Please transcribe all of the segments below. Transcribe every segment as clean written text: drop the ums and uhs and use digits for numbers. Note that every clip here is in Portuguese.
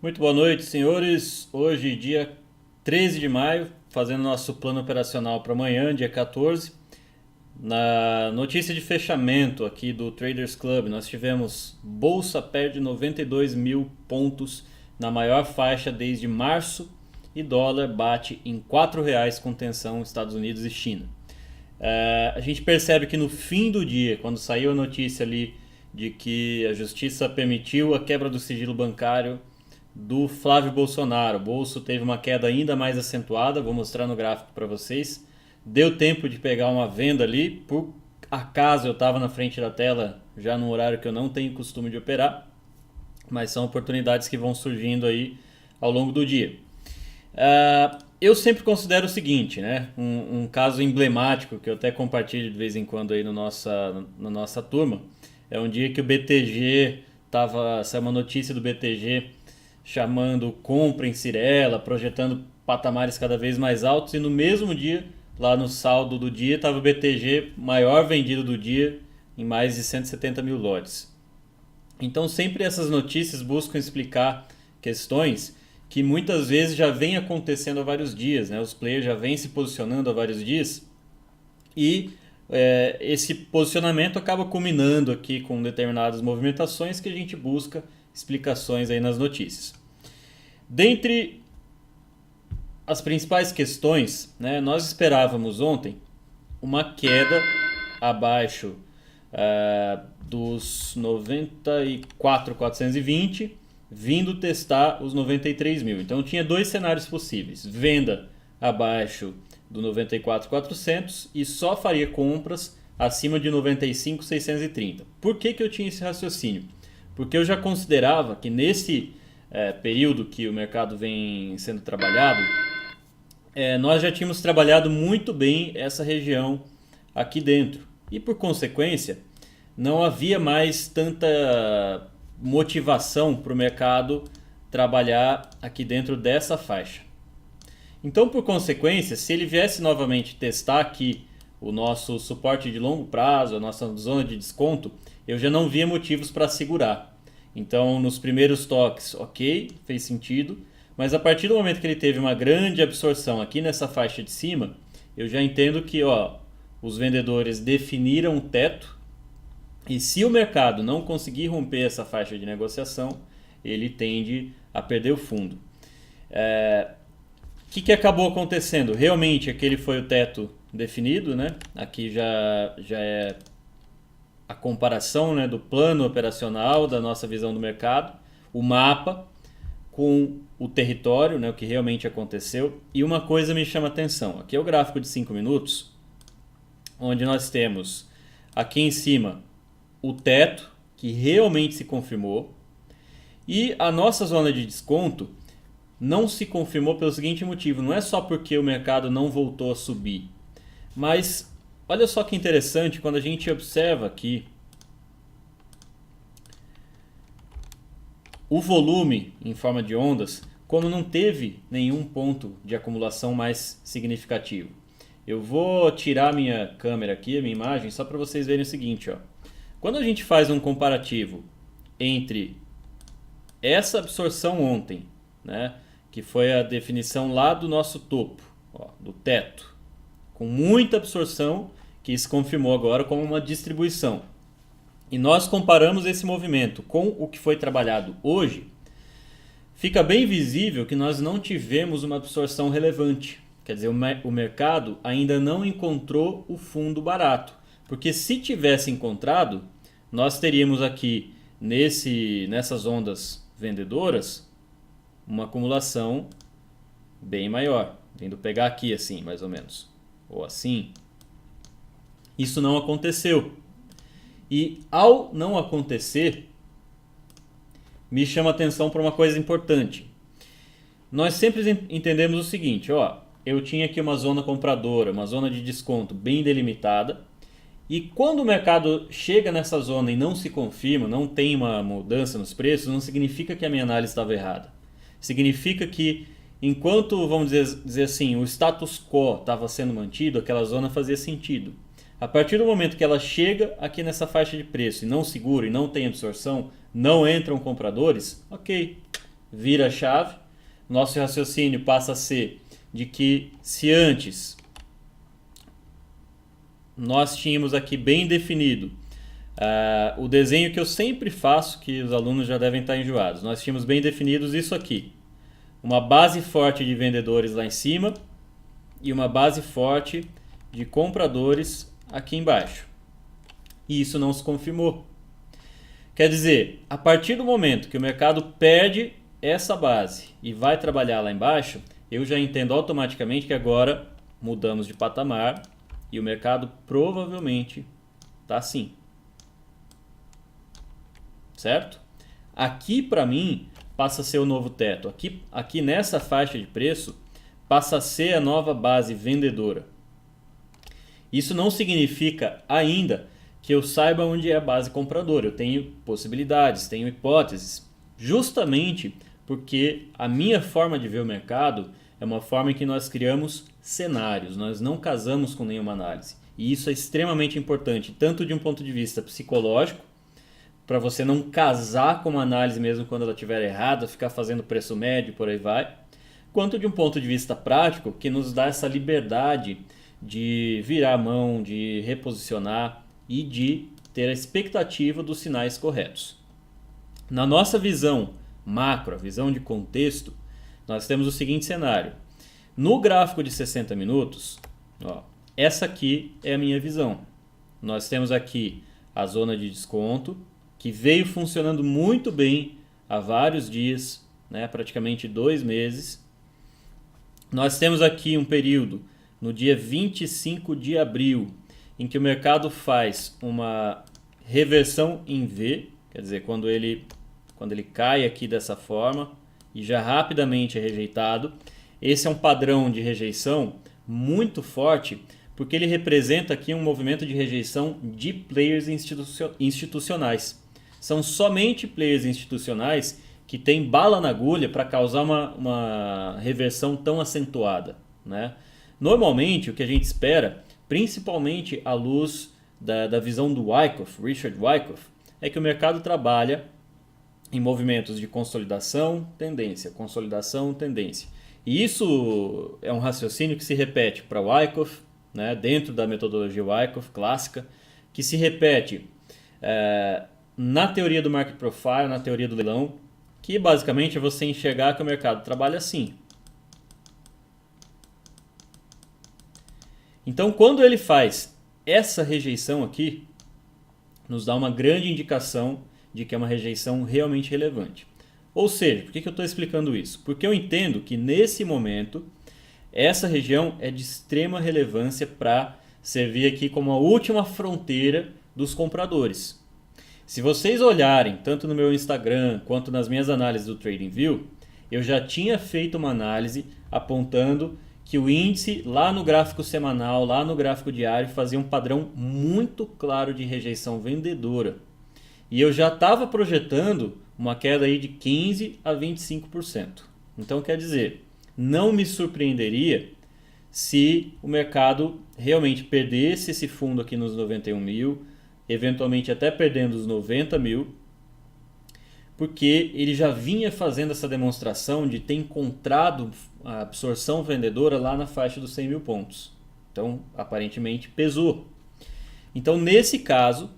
Muito boa noite, senhores. Hoje, dia 13 de maio, fazendo nosso plano operacional para amanhã, dia 14. Na notícia de fechamento aqui do Traders Club, nós tivemos Bolsa perde 92 mil pontos na maior faixa desde março e dólar bate em R$ 4 com tensão Estados Unidos e China. A gente percebe que no fim do dia, quando saiu a notícia ali de que a justiça permitiu a quebra do sigilo bancário do Flávio Bolsonaro, o bolso teve uma queda ainda mais acentuada, vou mostrar no gráfico para vocês. Deu tempo de pegar uma venda ali, por acaso eu estava na frente da tela já num horário que eu não tenho costume de operar, mas são oportunidades que vão surgindo aí ao longo do dia. Eu sempre considero o seguinte, né? Um caso emblemático que eu até compartilho de vez em quando aí na nossa turma. É um dia que o BTG saiu uma notícia do BTG chamando compra em Cirela, projetando patamares cada vez mais altos, e no mesmo dia, lá no saldo do dia, estava o BTG maior vendido do dia em mais de 170 mil lotes. Então sempre essas notícias buscam explicar questões que muitas vezes já vem acontecendo há vários dias, né? Os players já vêm se posicionando há vários dias e esse posicionamento acaba culminando aqui com determinadas movimentações que a gente busca explicações aí nas notícias. Dentre as principais questões, né, nós esperávamos ontem uma queda abaixo dos 94.420, vindo testar os 93 mil. Então tinha dois cenários possíveis: venda abaixo do 94.400 e só faria compras acima de 95.630. Por que eu tinha esse raciocínio? Porque eu já considerava que nesse período que o mercado vem sendo trabalhado, nós já tínhamos trabalhado muito bem essa região aqui dentro. E por consequência, não havia mais tanta motivação para o mercado trabalhar aqui dentro dessa faixa. Então, por consequência, se ele viesse novamente testar aqui o nosso suporte de longo prazo, a nossa zona de desconto, eu já não via motivos para segurar. Então, nos primeiros toques, ok, fez sentido, mas a partir do momento que ele teve uma grande absorção aqui nessa faixa de cima, eu já entendo que os vendedores definiram um teto, e se o mercado não conseguir romper essa faixa de negociação, ele tende a perder o fundo. O que acabou acontecendo? Realmente aquele foi o teto definido, né? Aqui já é a comparação, né, do plano operacional, da nossa visão do mercado, o mapa com o território, né, o que realmente aconteceu. E uma coisa me chama a atenção. Aqui é o gráfico de 5 minutos, onde nós temos aqui em cima o teto, que realmente se confirmou, e a nossa zona de desconto não se confirmou pelo seguinte motivo: não é só porque o mercado não voltou a subir, mas olha só que interessante, quando a gente observa aqui o volume em forma de ondas, como não teve nenhum ponto de acumulação mais significativo. Eu vou tirar minha câmera aqui, a minha imagem, só para vocês verem o seguinte, quando a gente faz um comparativo entre essa absorção ontem, né, que foi a definição lá do nosso topo, do teto, com muita absorção, que se confirmou agora como uma distribuição, e nós comparamos esse movimento com o que foi trabalhado hoje, fica bem visível que nós não tivemos uma absorção relevante. Quer dizer, o mercado ainda não encontrou o fundo barato. Porque se tivesse encontrado, nós teríamos aqui nessas ondas vendedoras uma acumulação bem maior. Tendo pegar aqui assim, mais ou menos. Ou assim. Isso não aconteceu. E ao não acontecer, me chama a atenção para uma coisa importante. Nós sempre entendemos o seguinte, eu tinha aqui uma zona compradora, uma zona de desconto bem delimitada, e quando o mercado chega nessa zona e não se confirma, não tem uma mudança nos preços, não significa que a minha análise estava errada. Significa que enquanto, vamos dizer assim, o status quo estava sendo mantido, aquela zona fazia sentido. A partir do momento que ela chega aqui nessa faixa de preço e não segura e não tem absorção, não entram compradores, ok, vira a chave. Nosso raciocínio passa a ser de que se antes nós tínhamos aqui bem definido o desenho que eu sempre faço, que os alunos já devem estar enjoados. Nós tínhamos bem definidos isso aqui. Uma base forte de vendedores lá em cima e uma base forte de compradores aqui embaixo. E isso não se confirmou. Quer dizer, a partir do momento que o mercado perde essa base e vai trabalhar lá embaixo, eu já entendo automaticamente que agora mudamos de patamar e o mercado provavelmente está assim. Certo? Aqui para mim passa a ser o novo teto. Aqui nessa faixa de preço passa a ser a nova base vendedora. Isso não significa ainda que eu saiba onde é a base compradora. Eu tenho possibilidades, tenho hipóteses, justamente porque a minha forma de ver o mercado é uma forma em que nós criamos cenários, nós não casamos com nenhuma análise. E isso é extremamente importante, tanto de um ponto de vista psicológico, para você não casar com uma análise mesmo quando ela estiver errada, ficar fazendo preço médio, por aí vai, quanto de um ponto de vista prático, que nos dá essa liberdade de virar a mão, de reposicionar e de ter a expectativa dos sinais corretos. Na nossa visão macro, a visão de contexto, nós temos o seguinte cenário. No gráfico de 60 minutos, essa aqui é a minha visão. Nós temos aqui a zona de desconto, que veio funcionando muito bem há vários dias, né, praticamente 2 meses. Nós temos aqui um período no dia 25 de abril, em que o mercado faz uma reversão em V, quer dizer, quando ele cai aqui dessa forma e já rapidamente é rejeitado. Esse é um padrão de rejeição muito forte, porque ele representa aqui um movimento de rejeição de players institucionais. São somente players institucionais que têm bala na agulha para causar uma reversão tão acentuada, né? Normalmente, o que a gente espera, principalmente à luz da visão do Wyckoff, Richard Wyckoff, é que o mercado trabalha em movimentos de consolidação, tendência, consolidação, tendência. E isso é um raciocínio que se repete para Wyckoff, né, dentro da metodologia Wyckoff clássica, que se repete na teoria do Market Profile, na teoria do leilão, que basicamente é você enxergar que o mercado trabalha assim. Então, quando ele faz essa rejeição aqui, nos dá uma grande indicação de que é uma rejeição realmente relevante. Ou seja, por que eu estou explicando isso? Porque eu entendo que nesse momento, essa região é de extrema relevância para servir aqui como a última fronteira dos compradores. Se vocês olharem, tanto no meu Instagram quanto nas minhas análises do TradingView, eu já tinha feito uma análise apontando que o índice lá no gráfico semanal, lá no gráfico diário, fazia um padrão muito claro de rejeição vendedora. E eu já estava projetando uma queda aí de 15% a 25%. Então, quer dizer, não me surpreenderia se o mercado realmente perdesse esse fundo aqui nos 91 mil, eventualmente até perdendo os 90 mil, porque ele já vinha fazendo essa demonstração de ter encontrado a absorção vendedora lá na faixa dos 100 mil pontos. Então, aparentemente, pesou. Então, nesse caso,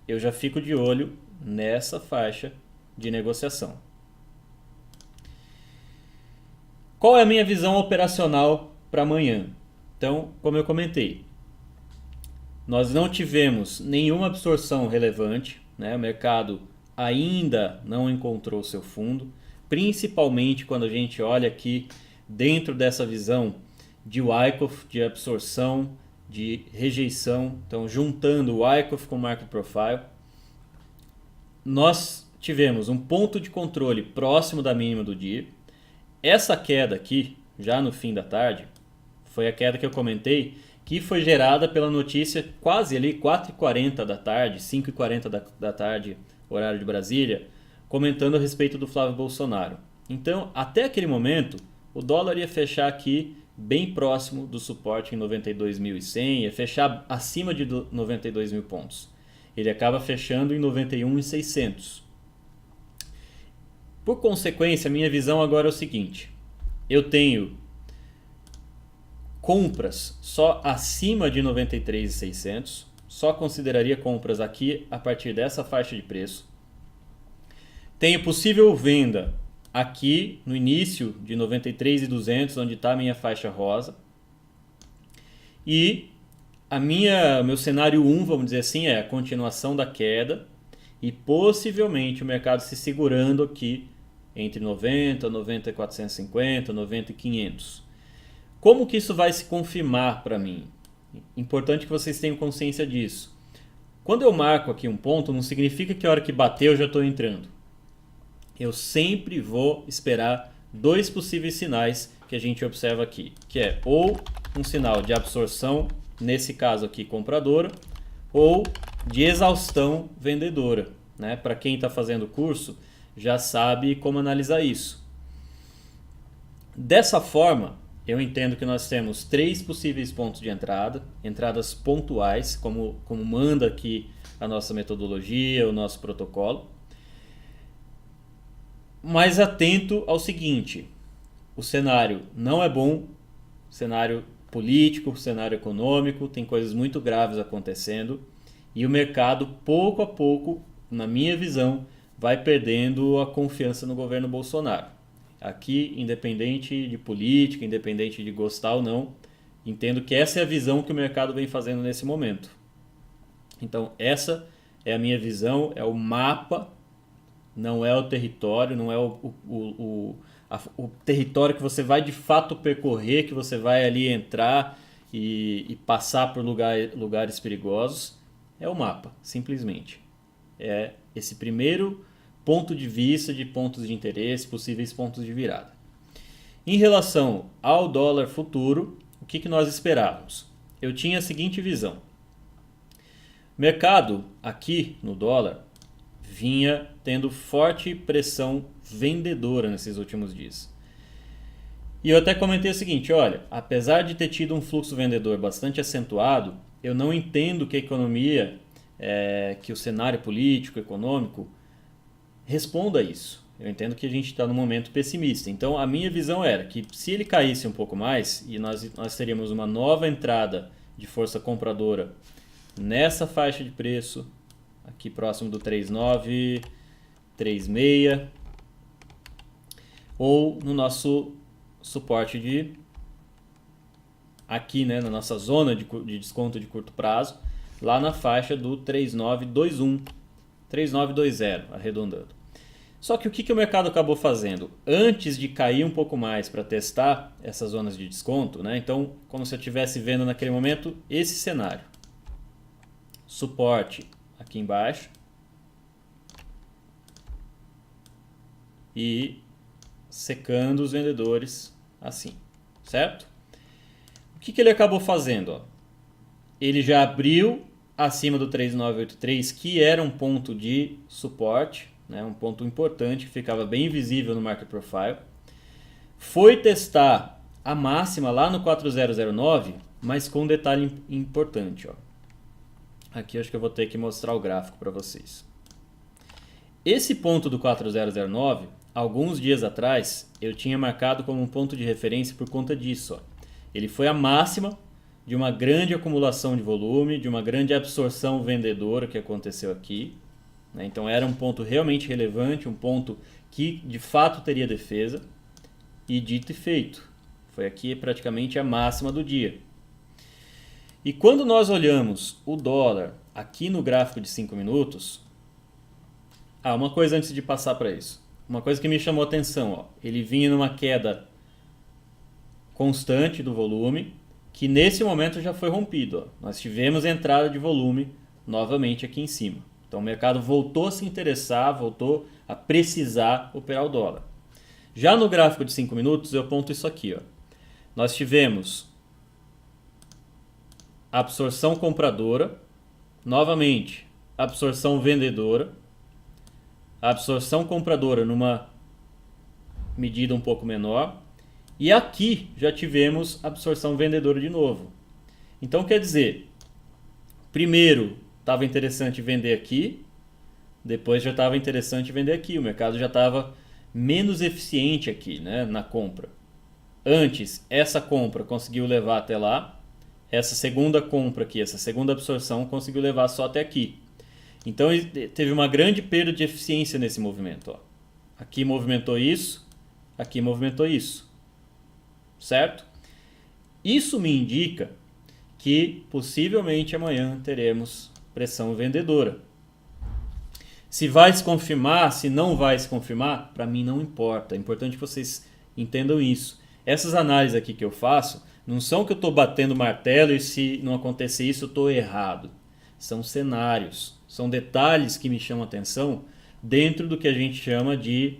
eu já fico de olho nessa faixa de negociação. Qual é a minha visão operacional para amanhã? Então, como eu comentei, nós não tivemos nenhuma absorção relevante, né? O mercado ainda não encontrou seu fundo, principalmente quando a gente olha aqui dentro dessa visão de Wyckoff, de absorção, de rejeição. Então, juntando o Wyckoff com o Market Profile, nós tivemos um ponto de controle próximo da mínima do dia. Essa queda aqui, já no fim da tarde, foi a queda que eu comentei, que foi gerada pela notícia quase ali 4h40 da tarde, 5h40 da tarde, horário de Brasília, comentando a respeito do Flávio Bolsonaro. Então, até aquele momento, o dólar ia fechar aqui bem próximo do suporte em 92.100, ia fechar acima de 92 mil pontos. Ele acaba fechando em 91.600. Por consequência, a minha visão agora é o seguinte: eu tenho compras só acima de 93.600, só consideraria compras aqui a partir dessa faixa de preço. Tenho possível venda aqui no início de 93.200, onde está a minha faixa rosa. E meu cenário 1, vamos dizer assim, é a continuação da queda e possivelmente o mercado se segurando aqui entre 90, 90.450, 90.500. Como que isso vai se confirmar para mim? Importante que vocês tenham consciência disso. Quando eu marco aqui um ponto, não significa que a hora que bater eu já estou entrando. Eu sempre vou esperar dois possíveis sinais que a gente observa aqui, que é ou um sinal de absorção, nesse caso aqui compradora, ou de exaustão vendedora, né? Para quem está fazendo o curso já sabe como analisar isso. Dessa forma, eu entendo que nós temos três possíveis pontos de entrada, entradas pontuais, como manda aqui a nossa metodologia, o nosso protocolo. Mas atento ao seguinte: o cenário não é bom, cenário político, cenário econômico, tem coisas muito graves acontecendo e o mercado, pouco a pouco, na minha visão, vai perdendo a confiança no governo Bolsonaro. Aqui, independente de política, independente de gostar ou não, entendo que essa é a visão que o mercado vem fazendo nesse momento. Então, essa é a minha visão, é o mapa, não é o território, não é o território que você vai de fato percorrer, que você vai ali entrar e passar por lugares perigosos. É o mapa, simplesmente. É esse primeiro ponto de vista de pontos de interesse, possíveis pontos de virada. Em relação ao dólar futuro, o que nós esperávamos? Eu tinha a seguinte visão. Mercado aqui no dólar vinha tendo forte pressão vendedora nesses últimos dias. E eu até comentei o seguinte: olha, apesar de ter tido um fluxo vendedor bastante acentuado, eu não entendo que a economia, que o cenário político, econômico, responda a isso. Eu entendo que a gente está num momento pessimista. Então a minha visão era que se ele caísse um pouco mais e nós teríamos uma nova entrada de força compradora nessa faixa de preço, aqui próximo do 3.9, 3.6, ou no nosso suporte de aqui, né, na nossa zona de desconto de curto prazo, lá na faixa do 3.921, 3.920, arredondando. Só que o que o mercado acabou fazendo? Antes de cair um pouco mais para testar essas zonas de desconto, né? Então, como se eu estivesse vendo naquele momento esse cenário. Suporte aqui embaixo. E secando os vendedores assim, certo? O que ele acabou fazendo? Ó? Ele já abriu acima do 3.983, que era um ponto de suporte, né? Um ponto importante que ficava bem visível no Market Profile. Foi testar a máxima lá no 4.009, mas com um detalhe importante. Ó. Aqui eu acho que eu vou ter que mostrar o gráfico para vocês. Esse ponto do 4.009, alguns dias atrás, eu tinha marcado como um ponto de referência por conta disso. Ó. Ele foi a máxima de uma grande acumulação de volume, de uma grande absorção vendedora que aconteceu aqui. Né? Então era um ponto realmente relevante, um ponto que de fato teria defesa. E dito e feito, foi aqui praticamente a máxima do dia. E quando nós olhamos o dólar aqui no gráfico de 5 minutos, uma coisa antes de passar para isso. Uma coisa que me chamou a atenção, ó, ele vinha numa queda constante do volume, que nesse momento já foi rompido. Ó. Nós tivemos entrada de volume novamente aqui em cima. Então o mercado voltou a se interessar, voltou a precisar operar o dólar. Já no gráfico de 5 minutos eu aponto isso aqui. Ó. Nós tivemos absorção compradora, novamente absorção vendedora, absorção compradora numa medida um pouco menor, e aqui já tivemos absorção vendedora de novo. Então quer dizer, primeiro estava interessante vender aqui, depois já estava interessante vender aqui, o mercado já estava menos eficiente aqui, né, na compra. Antes, essa compra conseguiu levar até lá, essa segunda compra aqui, essa segunda absorção conseguiu levar só até aqui. Então teve uma grande perda de eficiência nesse movimento. Ó. Aqui movimentou isso, aqui movimentou isso. Certo? Isso me indica que possivelmente amanhã teremos pressão vendedora. Se vai se confirmar, se não vai se confirmar, para mim não importa. É importante que vocês entendam isso. Essas análises aqui que eu faço não são que eu estou batendo martelo e se não acontecer isso eu estou errado. São cenários, são detalhes que me chamam a atenção dentro do que a gente chama de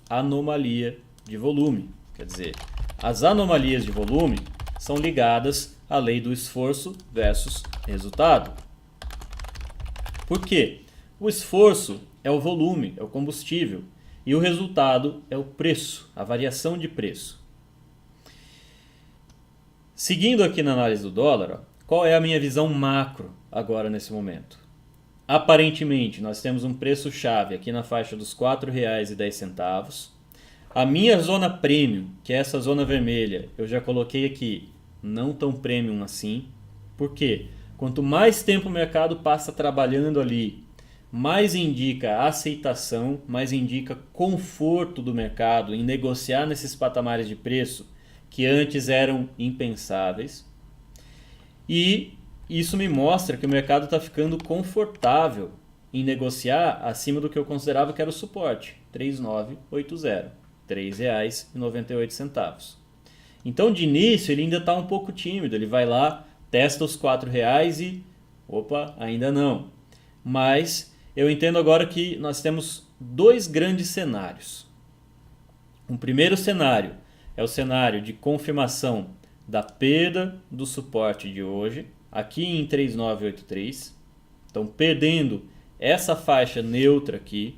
anomalia de volume. Quer dizer, as anomalias de volume são ligadas à lei do esforço versus resultado. Por quê? O esforço é o volume, é o combustível, e o resultado é o preço, a variação de preço. Seguindo aqui na análise do dólar, ó, qual é a minha visão macro agora nesse momento? Aparentemente, nós temos um preço-chave aqui na faixa dos R$ 4,10. A minha zona premium, que é essa zona vermelha, eu já coloquei aqui, não tão premium assim. Por quê? Quanto mais tempo o mercado passa trabalhando ali, mais indica aceitação, mais indica conforto do mercado em negociar nesses patamares de preço que antes eram impensáveis. E isso me mostra que o mercado está ficando confortável em negociar acima do que eu considerava que era o suporte, 3,980, R$ 3,98. Então, de início, ele ainda está um pouco tímido. Ele vai lá, testa os R$ 4,00 e... opa, ainda não. Mas eu entendo agora que nós temos dois grandes cenários. Um primeiro cenário é o cenário de confirmação da perda do suporte de hoje, aqui em 3,983. Então, perdendo essa faixa neutra aqui,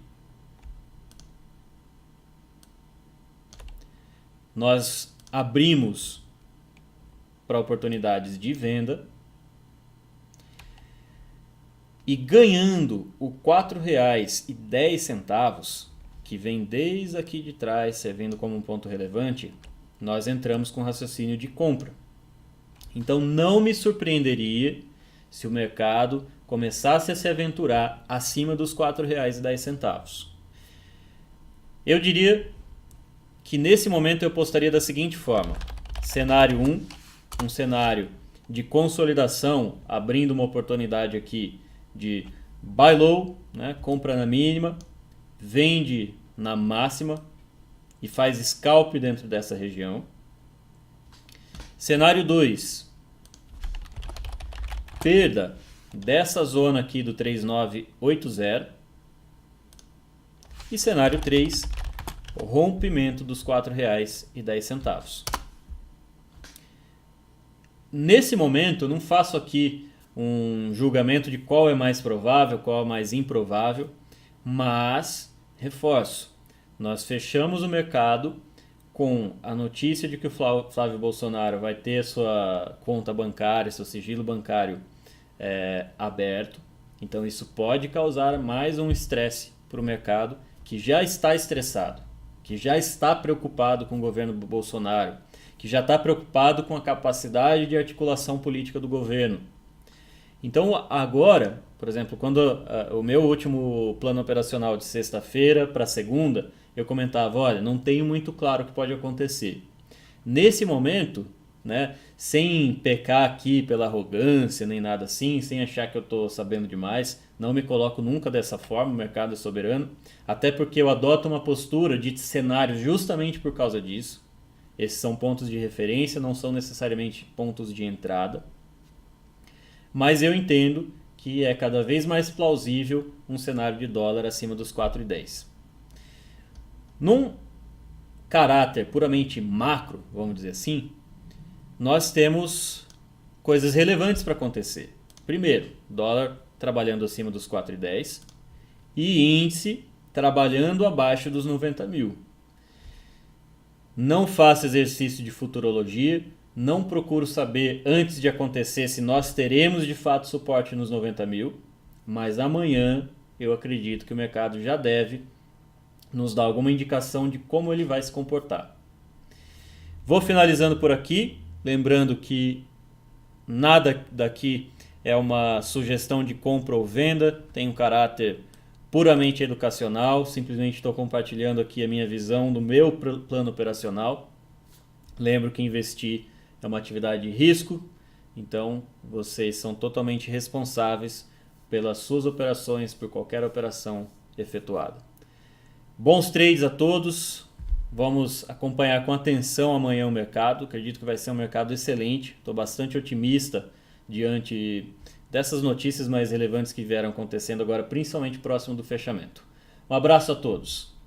nós abrimos para oportunidades de venda e ganhando o R$ 4,10, que vem desde aqui de trás, servindo como um ponto relevante, nós entramos com raciocínio de compra. Então não me surpreenderia se o mercado começasse a se aventurar acima dos R$ 4,10. Eu diria que nesse momento eu postaria da seguinte forma: cenário 1, um cenário de consolidação, abrindo uma oportunidade aqui de buy low, né, compra na mínima, vende na máxima e faz scalp dentro dessa região. Cenário 2, perda dessa zona aqui do 3,980. E cenário 3, rompimento dos R$ 4,10. Nesse momento, eu não faço aqui um julgamento de qual é mais provável, qual é mais improvável, mas, reforço, nós fechamos o mercado com a notícia de que o Flávio Bolsonaro vai ter sua conta bancária, seu sigilo bancário aberto. Então isso pode causar mais um estresse para o mercado que já está estressado, que já está preocupado com o governo Bolsonaro, que já está preocupado com a capacidade de articulação política do governo. Então agora, por exemplo, quando o meu último plano operacional de sexta-feira para segunda, eu comentava, olha, não tenho muito claro o que pode acontecer. Nesse momento, né, sem pecar aqui pela arrogância nem nada assim, sem achar que eu estou sabendo demais, não me coloco nunca dessa forma, o mercado é soberano, até porque eu adoto uma postura de cenário justamente por causa disso. Esses são pontos de referência, não são necessariamente pontos de entrada. Mas eu entendo que é cada vez mais plausível um cenário de dólar acima dos 4,10. Num caráter puramente macro, vamos dizer assim, nós temos coisas relevantes para acontecer. Primeiro, dólar trabalhando acima dos 4,10 e índice trabalhando abaixo dos 90 mil. Não faço exercício de futurologia, não procuro saber antes de acontecer se nós teremos de fato suporte nos 90 mil, mas amanhã eu acredito que o mercado já deve nos dá alguma indicação de como ele vai se comportar. Vou finalizando por aqui, lembrando que nada daqui é uma sugestão de compra ou venda, tem um caráter puramente educacional, simplesmente estou compartilhando aqui a minha visão do meu plano operacional. Lembro que investir é uma atividade de risco, então vocês são totalmente responsáveis pelas suas operações, por qualquer operação efetuada. Bons trades a todos, vamos acompanhar com atenção amanhã o mercado, acredito que vai ser um mercado excelente, estou bastante otimista diante dessas notícias mais relevantes que vieram acontecendo agora, principalmente próximo do fechamento. Um abraço a todos.